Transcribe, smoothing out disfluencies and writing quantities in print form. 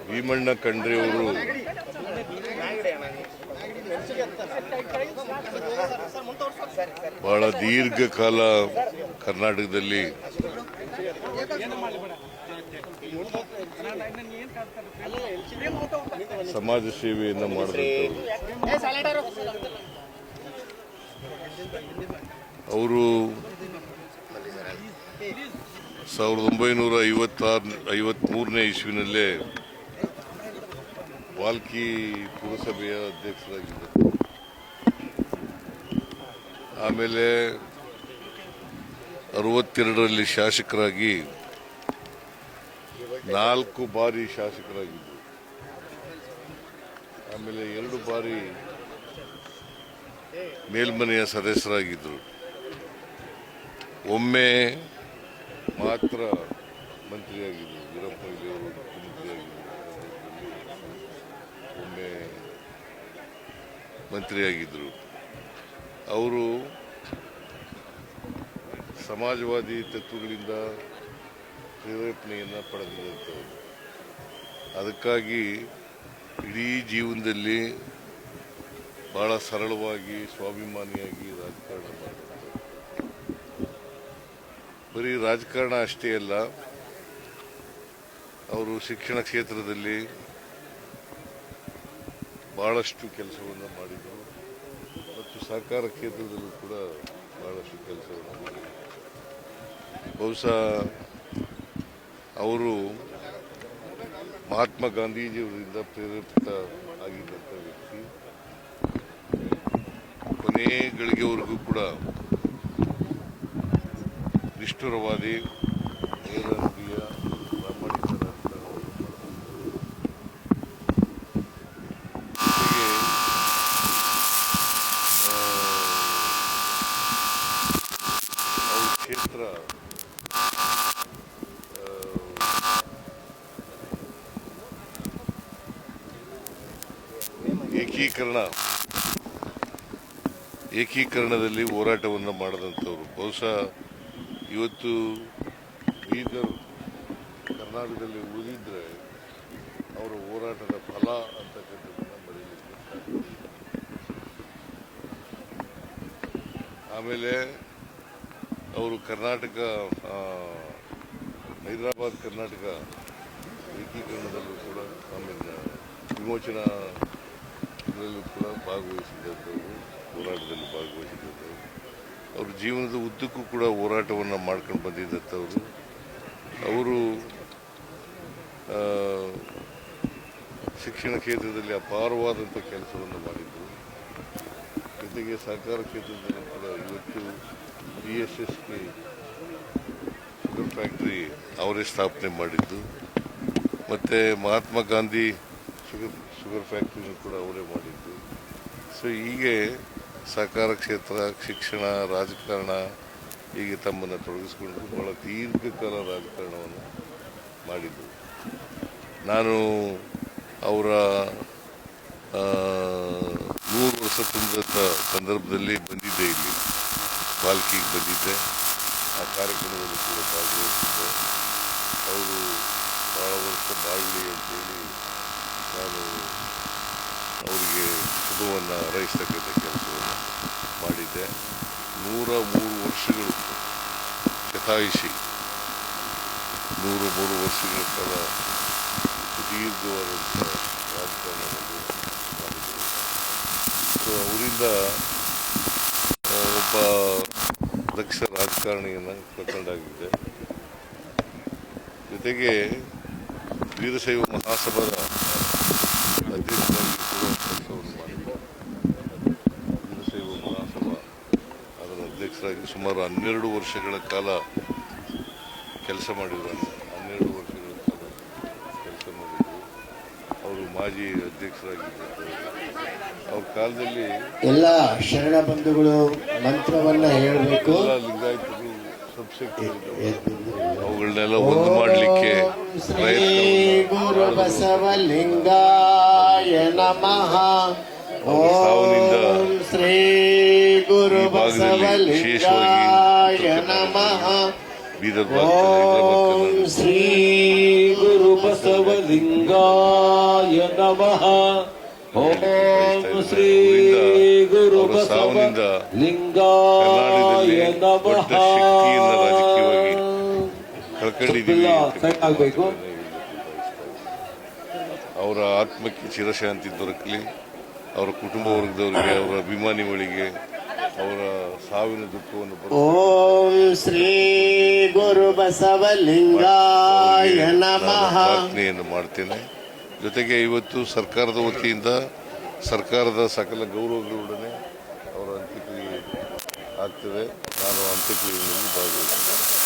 ಭೀಮಣ್ಣ ಖಂಡ್ರೆ ಅವರು ಬಹಳ ದೀರ್ಘಕಾಲ ಕರ್ನಾಟಕದಲ್ಲಿ ಸಮಾಜ ಸೇವೆಯನ್ನು ಮಾಡಿದಂಥವರು. ಅವರು 1953ನೇ ಇಸ್ವಿನಲ್ಲೇ ವಾಲ್ಕಿ ಪುರಸಭೆಯ ಅಧ್ಯಕ್ಷರಾಗಿದ್ದರು. ಆಮೇಲೆ 62ರಲ್ಲಿ ಶಾಸಕರಾಗಿ 4 ಬಾರಿ ಶಾಸಕರಾಗಿದ್ದರು. ಆಮೇಲೆ 2 ಬಾರಿ ಮೇಲ್ಮನೆಯ ಸದಸ್ಯರಾಗಿದ್ದರು. ಒಮ್ಮೆ ಮಾತ್ರ ಮಂತ್ರಿಯಾಗಿದ್ದರು. ವೀರಪ್ಪ ಮೊಯ್ಲಿಯವರು ಮುಖ್ಯಮಂತ್ರಿಯಾಗಿದ್ದರು. ಒಮ್ಮೆ ಮಂತ್ರಿಯಾಗಿದ್ದರು. ಅವರು ಸಮಾಜವಾದಿ ತತ್ವಗಳಿಂದ ಪ್ರೇರೇಪಣೆಯನ್ನು ಪಡೆದಿದ್ದಂಥವರು. ಅದಕ್ಕಾಗಿ ಇಡೀ ಜೀವನದಲ್ಲಿ ಬಹಳ ಸರಳವಾಗಿ ಸ್ವಾಭಿಮಾನಿಯಾಗಿ ರಾಜಕಾರಣ ಮಾಡಿದರು. ಬರೀ ರಾಜಕಾರಣ ಅಷ್ಟೇ ಅಲ್ಲ, ಅವರು ಶಿಕ್ಷಣ ಕ್ಷೇತ್ರದಲ್ಲಿ ಬಹಳಷ್ಟು ಕೆಲಸವನ್ನು ಮಾಡಿದರು ಮತ್ತು ಸಹಕಾರ ಕ್ಷೇತ್ರದಲ್ಲೂ ಕೂಡ ಬಹಳಷ್ಟು ಕೆಲಸವನ್ನು ಮಾಡಿದರು. ಬಹುಶಃ ಅವರು ಮಹಾತ್ಮ ಗಾಂಧೀಜಿಯವರಿಂದ ಪ್ರೇರೇಪಿತ ಆಗಿದ್ದಂಥ ವ್ಯಕ್ತಿ. ಕೊನೆ ಗಳಿಗೆವರೆಗೂ ಕೂಡ ನಿಷ್ಠುರವಾದಿ, ನೇರ ನುಡಿಯ, ಪ್ರಾಮಾಣಿಕ ರಾಜಕಾರಣವನ್ನು ಅವ್ರ ಕ್ಷೇತ್ರ ಏಕೀಕರಣದಲ್ಲಿ ಹೋರಾಟವನ್ನು ಮಾಡಿದಂಥವ್ರು. ಬಹುಶಃ ಇವತ್ತು ಬೀದರ್ ಕರ್ನಾಟಕದಲ್ಲಿ ಉಳಿದಿದ್ರೆ ಅವರ ಹೋರಾಟದ ಫಲ ಅಂತಕ್ಕಂಥದ್ದನ್ನು ಮರೀಲಿಕ್ಕೆ ಸಾಧ್ಯ. ಆಮೇಲೆ ಅವರು ಹೈದರಾಬಾದ್ ಕರ್ನಾಟಕ ಏಕೀಕರಣದಲ್ಲೂ ಕೂಡ, ಆಮೇಲೆ ವಿಮೋಚನಾ ಇದರಲ್ಲೂ ಕೂಡ ಭಾಗವಹಿಸಿದಂಥವರು, ಹೋರಾಟದಲ್ಲಿ ಭಾಗವಹಿಸಿದಂಥವರು. ಅವ್ರ ಜೀವನದ ಉದ್ದಕ್ಕೂ ಕೂಡ ಹೋರಾಟವನ್ನು ಮಾಡ್ಕೊಂಡು ಬಂದಿದ್ದಂಥವರು. ಅವರು ಶಿಕ್ಷಣ ಕ್ಷೇತ್ರದಲ್ಲಿ ಅಪಾರವಾದಂಥ ಕೆಲಸವನ್ನು ಮಾಡಿದರು. ಜೊತೆಗೆ ಸಹಕಾರ ಕ್ಷೇತ್ರದಲ್ಲೂ ಕೂಡ ಇವತ್ತು BSSK ಶುಗರ್ ಫ್ಯಾಕ್ಟ್ರಿ ಅವರೇ ಸ್ಥಾಪನೆ ಮಾಡಿದ್ದು, ಮತ್ತು ಮಹಾತ್ಮ ಗಾಂಧಿ ಶುಗರ್ ಫ್ಯಾಕ್ಟ್ರಿನೂ ಕೂಡ ಅವರೇ ಮಾಡಿದ್ದು. ಸೊ ಹೀಗೆ ಸಹಕಾರ ಕ್ಷೇತ್ರ, ಶಿಕ್ಷಣ, ರಾಜಕಾರಣ ಹೀಗೆ ತಮ್ಮನ್ನು ತೊಡಗಿಸಿಕೊಂಡು ಬಹಳ ದೀರ್ಘಕಾಲ ರಾಜಕಾರಣವನ್ನು ಮಾಡಿದ್ದು. ನಾನು ಅವರ 100 ವರ್ಷ ತುಂಬಿದಂಥ ಸಂದರ್ಭದಲ್ಲಿ ಬಂದಿದ್ದೆ, ಇಲ್ಲಿ ವಾಲ್ಕಿಗೆ ಬಂದಿದ್ದೆ. ಆ ಕಾರ್ಯಕ್ರಮದಲ್ಲಿ ಕೂಡ ಭಾಗವಹಿಸಿದ್ದೆ. ಅವರು ಭಾಳ ವರ್ಷ ಬಾಳಲಿ ಅಂತೇಳಿ ನಾನು ಅವರಿಗೆ ಶುಭವನ್ನು ಹಾರೈಸ್ತಕ್ಕಂಥ ಕೆಲಸವನ್ನು ಮಾಡಿದ್ದೆ. 103 ವರ್ಷಗಳು ಶತಾಯುಷಿ, 103 ವರ್ಷಗಳ ಕಾಲ ಸುದೀರ್ಘವಾದಂಥ ರಾಜಕಾರಣವನ್ನು ಮಾಡಿದರು. ಸೊ ಅವರಿಂದ ಒಬ್ಬ ದಕ್ಷ ರಾಜಕಾರಣಿಯನ್ನು ಕಳ್ಕೊಂಡಾಗಿದೆ. ಜೊತೆಗೆ ವೀರಶೈವ ಮಹಾಸಭಾದ ಅಧ್ಯಕ್ಷರಾಗಿ ಕೂಡ ಕೆಲಸವನ್ನು ಮಾಡಿದ್ದಾರೆ. ವೀರಶೈವ ಮಹಾಸಭಾ ಅದರ ಅಧ್ಯಕ್ಷರಾಗಿ ಸುಮಾರು 12 ವರ್ಷಗಳ ಕಾಲ ಕೆಲಸ ಮಾಡಿದರು. 12 ವರ್ಷಗಳ ಕಾಲ ಕೆಲಸ ಮಾಡಿದರು. ಅವರು ಮಾಜಿ ಅಧ್ಯಕ್ಷರಾಗಿದ್ದರು. ಅವ್ರ ಕಾಲದಲ್ಲಿ ಎಲ್ಲ ಶರಣ ಬಂಧುಗಳು ಮಂತ್ರವನ್ನ ಹೇಳಬೇಕು. ಲಿಂಗಾಯತರು ಅವುಗಳನ್ನೆಲ್ಲ ಒಂದು ಮಾಡಲಿಕ್ಕೆ ಗುರು ಬಸವಲಿಂಗಾಯ ನಮಃ. ಓಂ ಶ್ರೀ ಗುರು ಬಸವಲಿಂಗಾಯ ನಮಃ. ಬೀದರ್ ಭಾಗದಲ್ಲಿ ಹೈದರಾಬಾದ್ ಓಂ ಕರ್ನಾಟಕ ಶ್ರೀ ಗುರು ಬಸವಲಿಂಗಾಯ ನಮಃ. ಓಂ ಶ್ರೀ ಗುರು ಅವರ ಸಾವಿನಿಂದ ಬಸವಲಿಂಗಾಯ ನಮಃ. ದೊಡ್ಡ ಶಕ್ತಿಯನ್ನು ರಾಜಕೀಯವಾಗಿ ಕಳ್ಕೊಂಡಿದ್ದೀವಿ. ಆಗಬೇಕು. ಅವರ ಆತ್ಮಕ್ಕೆ ಚಿರಶಾಂತಿ ದೊರಕಲಿ, ಅವರ ಕುಟುಂಬ ವರ್ಗದವರಿಗೆ, ಅವರ ಅಭಿಮಾನಿಗಳಿಗೆ ಅವರ ಸಾವಿನ ದುಃಖವನ್ನು ಓಂ ಶ್ರೀ ಗುರು ಬಸವಲಿಂಗಾಯ ನಮಃ. ಪ್ರಾರ್ಥನೆಯನ್ನು ಮಾಡ್ತೇನೆ. ಜೊತೆಗೆ ಇವತ್ತು ಸರ್ಕಾರದ ವತಿಯಿಂದ ಸರ್ಕಾರದ ಸಕಲ ಗೌರವಗಳೊಡನೆ ಅವರ ಅಂತ್ಯಕ್ರಿಯೆ ಆಗ್ತದೆ. ನಾನು ಅಂತ್ಯಕ್ರಿಯೆಯಲ್ಲಿ ಭಾಗವಹಿಸ್ತೇನೆ.